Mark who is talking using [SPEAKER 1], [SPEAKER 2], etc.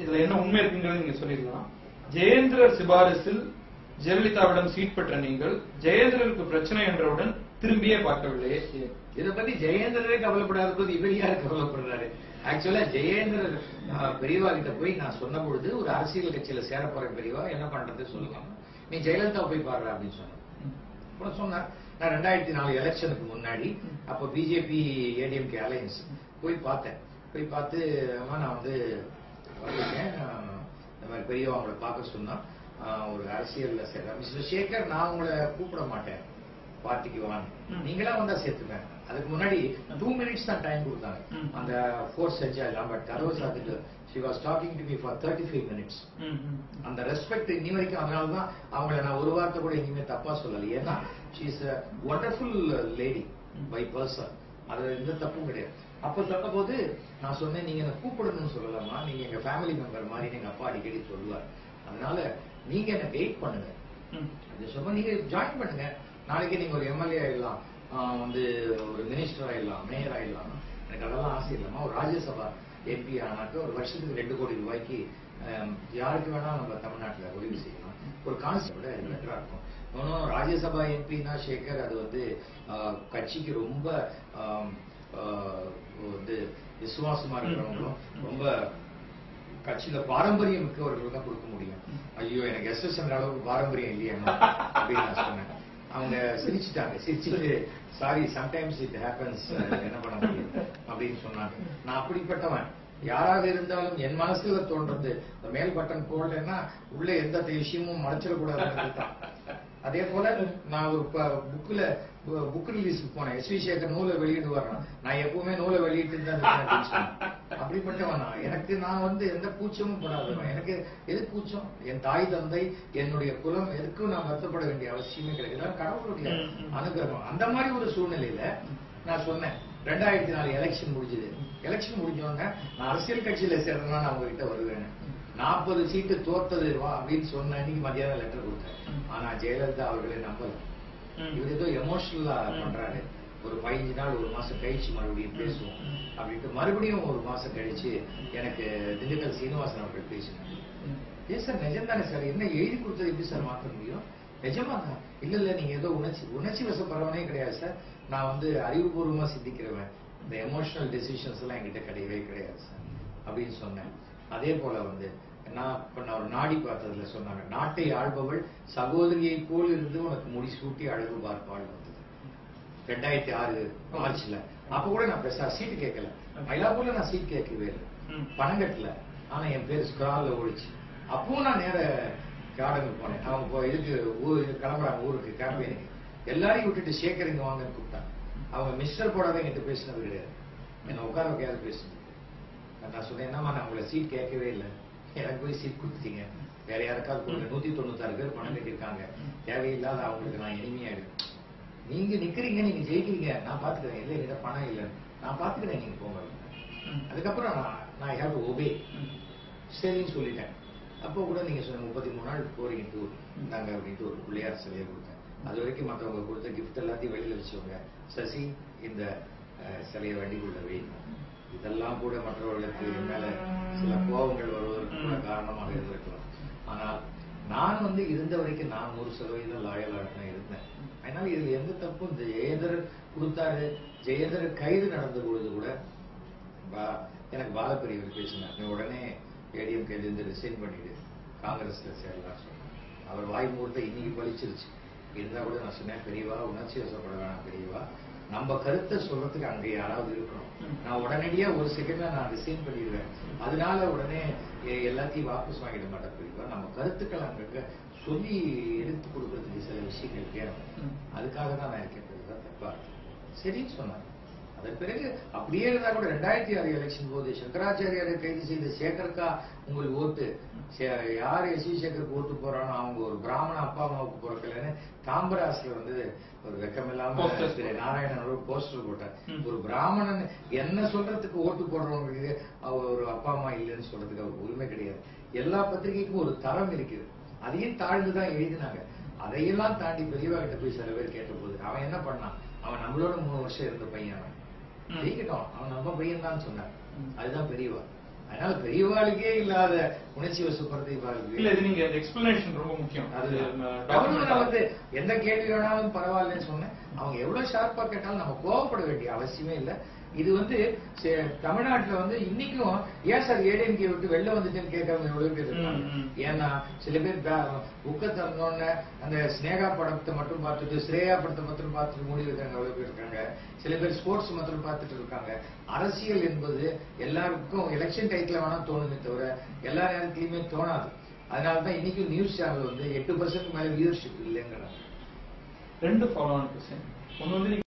[SPEAKER 1] இதுல என்ன உண்மை இருக்குங்கிறது நீங்க சொல்லிடலாம். ஜெயேந்திரர் சிபாரிசில் ஜெயலலிதாவிடம் சீட் பெற்ற நீங்கள் ஜெயேந்திரருக்கு பிரச்சனை என்றவுடன் திரும்பியே பார்க்கவில்லையே.
[SPEAKER 2] இதை பத்தி ஜெயேந்திரரே கவலைப்படாத இவர் யாரு கவலைப்படுறாரு? ஆக்சுவலா ஜெயேந்திரர் பெரியவா கிட்ட போய் நான் சொன்ன பொழுது ஒரு அரசியல் கட்சியில சேர போற பெரியவா என்ன பண்றது சொல்லலாம், நீ ஜெயலலிதா போய் பாடுற அப்படின்னு சொன்னேன். சொன்னார். நான் 2004 எலெக்ஷனுக்கு முன்னாடி அப்ப பிஜேபி ஏடிஎம்கே அலையன்ஸ் போய் பார்த்தேன். போய் பார்த்து நான் வந்து வந்திருக்கேன், இந்த மாதிரி பெரியவா அவங்களை பார்க்க சொன்னா ஒரு அரசியல்ல சேர்ற மிஸ்டர் சேகர், நான் உங்களை கூப்பிட மாட்டேன் பார்ட்டிக்கு வாங்க, நீங்களா வந்தா சேர்த்துப்பேன். அதுக்கு முன்னாடி 2 minutes தான் டைம் கொடுத்தாங்க அந்த ஃபோர்ஸ் செஞ்சா எல்லாம். பட் கதவை சாத்திட்டு she was talking to me for 35 minutes. அந்த ரெஸ்பெக்ட் இன்னி வரைக்கும். அதனாலதான் அவங்கள நான் ஒரு வார்த்தை கூட இனிமே தப்பா சொல்லல. ஏன்னா she is a wonderful lady by person. அது எந்த தப்பும் கிடையாது. அப்ப சொன்ன போது நான் சொன்னேன், நீங்க என்ன கூப்பிடணும்னு சொல்லலாமா, நீங்க எங்க ஃபேமிலி மெம்பர் மாதிரி எங்க அப்பா அடிக்கடி சொல்லுவார், அதனால நீங்க என்ன வெயிட் பண்ணுங்க அப்படின்னு சொன்னா, நீங்க ஜாயின் பண்ணுங்க, நாளைக்கு நீங்க ஒரு எம்எல்ஏ ஆயிடலாம், வந்து ஒரு மினிஸ்டர் ஆயிடலாம், மேயர் ஆயிடலாம். எனக்கு அதெல்லாம் ஆசை இல்லாம ஒரு ராஜ்யசபா எம்பி ஆனாக்க ஒரு வருஷத்துக்கு 2 கோடி ரூபாய்க்கு யாருக்கு வேணா நம்ம தமிழ்நாட்டில் உதவி செய்யலாம். ஒரு கான்செப்ட் பெட்டரா இருக்கும். இன்னும் ராஜ்யசபா எம்பினா சேகர் அது வந்து கட்சிக்கு ரொம்ப வந்து விசுவாசமா இருக்கிறவங்களும் ரொம்ப கட்சியில பாரம்பரியம் மிக்கவர்கள் தான் கொடுக்க முடியும். ஐயோ எனக்கு எஸ்எஸ்என் அளவுக்கு பாரம்பரியம் இல்லையா அப்படின்னு நான் சொன்னேன். அவங்க சிரிச்சுட்டாங்க. சிரிச்சுட்டு சாரி சம்டைம்ஸ் இட் ஹேப்பன்ஸ், என்ன பண்ண முடியும் அப்படின்னு சொன்னாங்க. நான் அப்படிப்பட்டவன். யாராக இருந்தாலும் என் மனசுல தோன்றது மேல் பட்டன் போடலன்னா உள்ள எந்த விஷயமும் மறைச்சிடக்கூடாதுன்னு தான். அதே போல நான் ஒரு புக் ரிலீஸ்க்கு போனேன். எஸ் வி சேகர் நூலை வெளியிடுவார், நான் எப்பவுமே நூலை வெளியிட்டு தான் அப்படிப்பட்டவன். எனக்கு நான் வந்து எந்த கூச்சமும் படாதவன். எனக்கு எது கூச்சம்? என் தாய் தந்தை என்னுடைய குலம் எதுக்கும் நான் வருத்தப்பட வேண்டிய அவசியமே கிடையாது. கடவுளுடைய அனுகிரகம். அந்த மாதிரி ஒரு சூழ்நிலையில நான் சொன்னேன். 2004 எலெக்ஷன் முடிஞ்சது. எலெக்ஷன் முடிஞ்சவங்க நான் அரசியல் கட்சியில சேர்றேன்னா நான் உங்ககிட்ட வருவேன். 40 சீட்டு தோத்தது வா அப்படின்னு சொன்ன அன்னைக்கு மத்தியானம் லெட்டர் கொடுத்தேன். ஆனா ஜெயலலிதா அவர்களே நம்பல. இவர் ஏதோ எமோஷனலா பண்றாரு, ஒரு 15 நாள் 1 மாசம் கழிச்சு மறுபடியும் பேசுவோம் அப்படின்ட்டு மறுபடியும் 1 மாசம் கழிச்சு எனக்கு திண்டுக்கல் சீனிவாசன் அவர்கள் பேசினாங்க. ஏன் சார் நிஜம்தானே சார், என்ன எழுதி கொடுத்தது எப்படி சார் மாற்ற முடியும்? நிஜமா தான். இல்ல இல்ல நீங்க ஏதோ உணர்ச்சி வசப்படுறவனே கிடையாது சார், நான் வந்து அறிவுபூர்வமா சிந்திக்கிறவன், இந்த எமோஷனல் டெசிஷன்ஸ் எல்லாம் என்கிட்ட கிடையவே கிடையாது சார் அப்படின்னு சொன்னேன். அதே போல வந்து நான் ஒரு நாடி பார்த்ததுல சொன்னாங்க, நாட்டை ஆள்பவள் சகோதரியை போல் இருந்து உனக்கு முடிசூட்டி அழகு பார்ப்பாள் வந்தது 2006 மார்ச்ல. அப்ப கூட நான் பெருசா சீட்டு கேட்கல. மயிலாப்பூர்ல நான் சீட் கேட்கவே இல்லை, பணம் கட்டல. ஆனா என் பேர் ஸ்கிரால்ல ஓடிச்சு. அப்பவும் நான் நேர கார்டனுக்கு போனேன். அவங்க இதுக்கு கிளம்புறாங்க ஊருக்கு கேம்பெயினுக்கு. எல்லாரையும் விட்டுட்டு சேகர் இங்க வாங்கன்னு கூப்பிட்டாங்க. அவங்க மிஸ்டர் போடாத என்கிட்ட பேசினது கிடையாது, என்ன உட்கார வைக்காத பேசுனது. நான் சொன்னேன், என்னமா நான் உங்களை சீட் கேட்கவே இல்லை, எனக்கு போய் சீட் கொடுத்துட்டீங்க, வேற யாருக்காவது 196 பேர் பணம் கட்டிருக்காங்க, தேவையில்லாத அவங்களுக்கு நான் இனிமையாயிடும். நீங்க நிக்கிறீங்க, நீங்க ஜெயிக்கிறீங்க, நான் பாத்துக்கிறேன். இல்லை என்கிட்ட பணம் இல்லை, நான் பாத்துக்கிறேன், நீங்க போங்க. அதுக்கப்புறம் நான் ஹேவ் டு ஒபே, சரின்னு சொல்லிட்டேன். அப்போ கூட நீங்க சொன்ன 33 நாள் போறீங்க டூர் நாங்க அப்படின்ட்டு ஒரு பிள்ளையார் சிலையை கொடுத்தேன். அது வரைக்கும் மற்றவங்க கொடுத்த கிஃப்ட் எல்லாத்தையும் வெளியில வச்சவங்க, சசி இந்த சிலையை வண்டிக்குள்ள வைங்க. இதெல்லாம் கூட மற்றவர்களுக்கு மேல சில கோபங்கள் வருவதற்கு கூட காரணமாக இருந்திருக்கலாம். ஆனால் நான் வந்து இருந்த வரைக்கும் நான் 100% லாயலாக தான் இருந்தேன். அதனால இதுல எந்த தப்பும் ஜெயேந்திரர் கொடுத்தாரு. ஜெயேந்திரர் கைது நடந்த பொழுது கூட எனக்கு பாலப்பிரியவர் பேசினார், நீ உடனே ஏடிஎம்கேல இருந்து ரிசைன் பண்ணிடு, காங்கிரஸ்ல சேரலாம் சொன்னார். அவர் வாய் மூர்த்த இன்னைக்கு பழிச்சிருச்சு. இருந்தா கூட நான் சொன்னேன், பெரியவா உணர்ச்சி வசப்பட வேணாம் பெரியவா, நம்ம கருத்தை சொல்றதுக்கு அங்க யாராவது இருக்கணும். நான் உடனடியா ஒரு செகண்ட்ல நான் ரிசைன் பண்ணிடுவேன், அதனால உடனே எல்லாத்தையும் வாபஸ் வாங்கிட மாட்டேன் பெரியவா. நம்ம கருத்துக்கள் அங்க சொல்லி எடுத்து கொடுக்கறதுக்கு சில விஷயங்கள் வேணும், அதுக்காக தான் நான் இருக்கேன் பெரியவா, தப்பா சரின்னு சொன்னாங்க. அதன் பிறகு அப்படியே இருந்தா கூட 2006 எலெக்ஷன் போது சங்கராச்சாரியாரை கைது செய்த சேகருக்கா உங்களுக்கு ஓட்டு, யார் எஸ் வி சேகருக்கு ஓட்டு போறானோ அவங்க ஒரு பிராமண அப்பா அம்மாவுக்கு பிறக்கலன்னு தாம்பராசுல வந்து ஒரு வெக்கமில்லாம நாராயணன் ஒரு போஸ்டர் போட்டார். ஒரு பிராமணன் என்ன சொல்றதுக்கு ஓட்டு போடுறவங்களுக்கு ஒரு அப்பா அம்மா இல்லைன்னு சொல்றதுக்கு அவர் உரிமை கிடையாது. எல்லா பத்திரிகைக்கும் ஒரு தரம் இருக்குது, அதையும் தாழ்ந்துதான் எழுதினாங்க. அதையெல்லாம் தாண்டி பெரியவா கிட்ட போய் சில பேர் கேட்ட போது அவன் என்ன பண்ணான், அவன் நம்மளோட 3 வருஷம் இருந்த பையன், அவன் ஜெயிக்கட்டும், அவன் நம்ம பையன் தான் சொன்னான். அதுதான் பெரியவா. அதனால பெரியவாளுக்கே இல்லாத உணர்ச்சி வசப்படுறது இவாளுக்கு
[SPEAKER 1] இல்ல. இது நீங்க எக்ஸ்பிளனேஷன் ரொம்ப முக்கியம்.
[SPEAKER 2] அது வந்து எந்த கேள்வி வேணாலும் பரவாயில்லன்னு சொன்னேன். அவங்க எவ்வளவு ஷார்ப்பா கேட்டாலும் நம்ம கோவப்பட வேண்டிய அவசியமே இல்லை. இது வந்து தமிழ்நாட்டுல வந்து இன்னைக்கும் ஏன் சார் ஏடிஎம்கே விட்டு வெளில வந்துட்டேன்னு கேட்கறவங்க எவ்வளவு பேர் இருக்காங்க. ஏன்னா சில பேர் புக்க தந்தோன்னு அந்த ஸ்னேகா படத்தை மட்டும் பார்த்துட்டு ஸ்ரேயா படத்தை மட்டும் பார்த்துட்டு மூடி வைக்கிறாங்க எவ்வளவு பேர் இருக்காங்க. சில பேர் ஸ்போர்ட்ஸ் மட்டும் பார்த்துட்டு இருக்காங்க. அரசியல் என்பது எல்லாருக்கும் எலெக்ஷன் டைத்துல வேணா தோணுமே தவிர எல்லா நேரத்திலயுமே தோணாது. அதனாலதான் இன்னைக்கு நியூஸ் சேனல் வந்து 8% மேல வியூவர்ஷிப் இல்லைங்கிறாங்க.
[SPEAKER 1] 2 follow on question. ஒன்னு வந்து